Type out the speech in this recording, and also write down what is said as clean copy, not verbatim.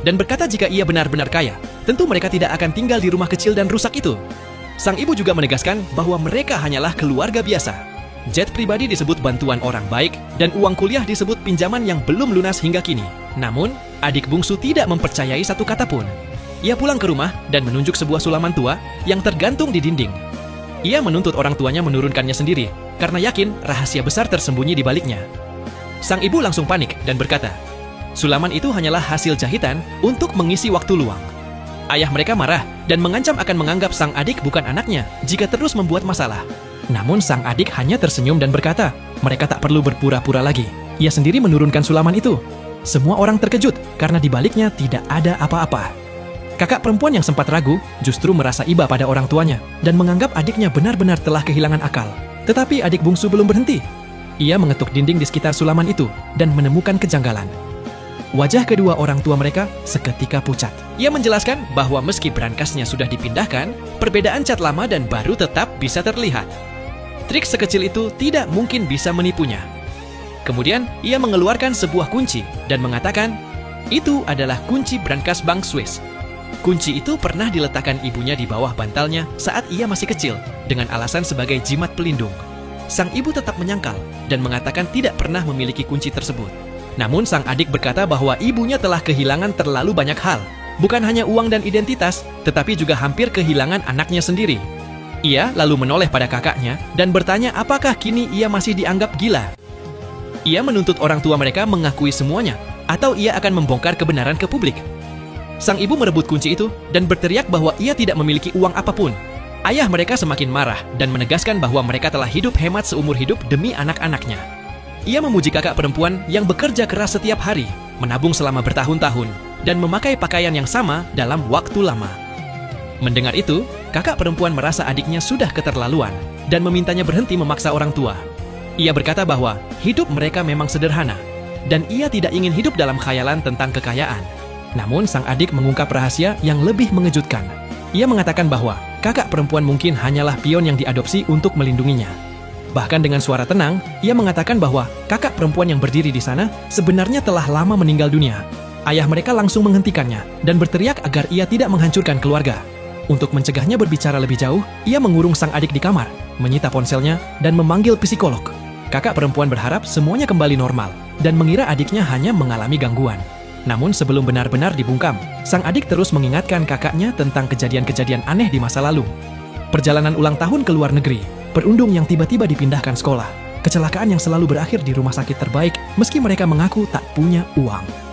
dan berkata jika ia benar-benar kaya, tentu mereka tidak akan tinggal di rumah kecil dan rusak itu. Sang ibu juga menegaskan bahwa mereka hanyalah keluarga biasa. Jet pribadi disebut bantuan orang baik, dan uang kuliah disebut pinjaman yang belum lunas hingga kini. Namun, adik bungsu tidak mempercayai satu kata pun. Ia pulang ke rumah dan menunjuk sebuah sulaman tua yang tergantung di dinding. Ia menuntut orang tuanya menurunkannya sendiri, karena yakin rahasia besar tersembunyi di baliknya. Sang ibu langsung panik dan berkata, sulaman itu hanyalah hasil jahitan untuk mengisi waktu luang. Ayah mereka marah dan mengancam akan menganggap sang adik bukan anaknya jika terus membuat masalah. Namun sang adik hanya tersenyum dan berkata, mereka tak perlu berpura-pura lagi. Ia sendiri menurunkan sulaman itu. Semua orang terkejut karena di baliknya tidak ada apa-apa. Kakak perempuan yang sempat ragu justru merasa iba pada orang tuanya dan menganggap adiknya benar-benar telah kehilangan akal. Tetapi adik bungsu belum berhenti. Ia mengetuk dinding di sekitar sulaman itu dan menemukan kejanggalan. Wajah kedua orang tua mereka seketika pucat. Ia menjelaskan bahwa meski brankasnya sudah dipindahkan, perbedaan cat lama dan baru tetap bisa terlihat. Trik sekecil itu tidak mungkin bisa menipunya. Kemudian, ia mengeluarkan sebuah kunci dan mengatakan, itu adalah kunci brankas Bank Swiss. Kunci itu pernah diletakkan ibunya di bawah bantalnya saat ia masih kecil, dengan alasan sebagai jimat pelindung. Sang ibu tetap menyangkal dan mengatakan tidak pernah memiliki kunci tersebut. Namun sang adik berkata bahwa ibunya telah kehilangan terlalu banyak hal. Bukan hanya uang dan identitas, tetapi juga hampir kehilangan anaknya sendiri. Ia lalu menoleh pada kakaknya dan bertanya apakah kini ia masih dianggap gila. Ia menuntut orang tua mereka mengakui semuanya, atau ia akan membongkar kebenaran ke publik. Sang ibu merebut kunci itu dan berteriak bahwa ia tidak memiliki uang apapun. Ayah mereka semakin marah dan menegaskan bahwa mereka telah hidup hemat seumur hidup demi anak-anaknya. Ia memuji kakak perempuan yang bekerja keras setiap hari, menabung selama bertahun-tahun, dan memakai pakaian yang sama dalam waktu lama. Mendengar itu, kakak perempuan merasa adiknya sudah keterlaluan dan memintanya berhenti memaksa orang tua. Ia berkata bahwa hidup mereka memang sederhana, dan ia tidak ingin hidup dalam khayalan tentang kekayaan. Namun sang adik mengungkap rahasia yang lebih mengejutkan. Ia mengatakan bahwa kakak perempuan mungkin hanyalah pion yang diadopsi untuk melindunginya. Bahkan dengan suara tenang, ia mengatakan bahwa kakak perempuan yang berdiri di sana sebenarnya telah lama meninggal dunia. Ayah mereka langsung menghentikannya dan berteriak agar ia tidak menghancurkan keluarga. Untuk mencegahnya berbicara lebih jauh, ia mengurung sang adik di kamar, menyita ponselnya, dan memanggil psikolog. Kakak perempuan berharap semuanya kembali normal dan mengira adiknya hanya mengalami gangguan. Namun sebelum benar-benar dibungkam, sang adik terus mengingatkan kakaknya tentang kejadian-kejadian aneh di masa lalu. Perjalanan ulang tahun ke luar negeri, perundung yang tiba-tiba dipindahkan sekolah, kecelakaan yang selalu berakhir di rumah sakit terbaik meski mereka mengaku tak punya uang.